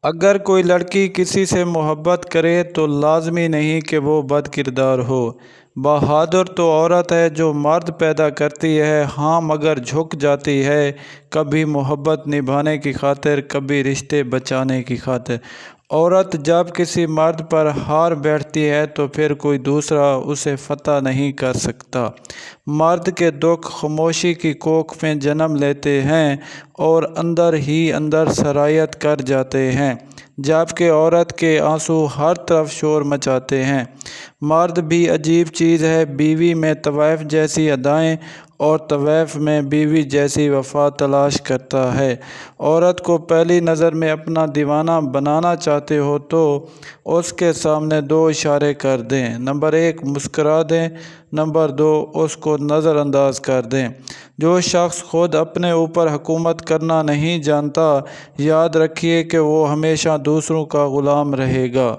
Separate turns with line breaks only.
اگر کوئی لڑکی کسی سے محبت کرے تو لازمی نہیں کہ وہ بد کردار ہو۔ بہادر تو عورت ہے جو مرد پیدا کرتی ہے، ہاں مگر جھک جاتی ہے، کبھی محبت نبھانے کی خاطر، کبھی رشتے بچانے کی خاطر۔ عورت جب کسی مرد پر ہار بیٹھتی ہے تو پھر کوئی دوسرا اسے فتح نہیں کر سکتا۔ مرد کے دکھ خاموشی کی کوکھ میں جنم لیتے ہیں اور اندر ہی اندر سرایت کر جاتے ہیں، جبکہ عورت کے آنسو ہر طرف شور مچاتے ہیں۔ مرد بھی عجیب چیز ہے، بیوی میں طویف جیسی ادائیں اور طویف میں بیوی جیسی وفا تلاش کرتا ہے۔ عورت کو پہلی نظر میں اپنا دیوانہ بنانا چاہتے ہو تو اس کے سامنے 2 اشارے کر دیں۔ نمبر 1 مسکرا دیں، نمبر 2 اس کو نظر انداز کر دیں۔ جو شخص خود اپنے اوپر حکومت کرنا نہیں جانتا، یاد رکھیے کہ وہ ہمیشہ دوسروں کا غلام رہے گا۔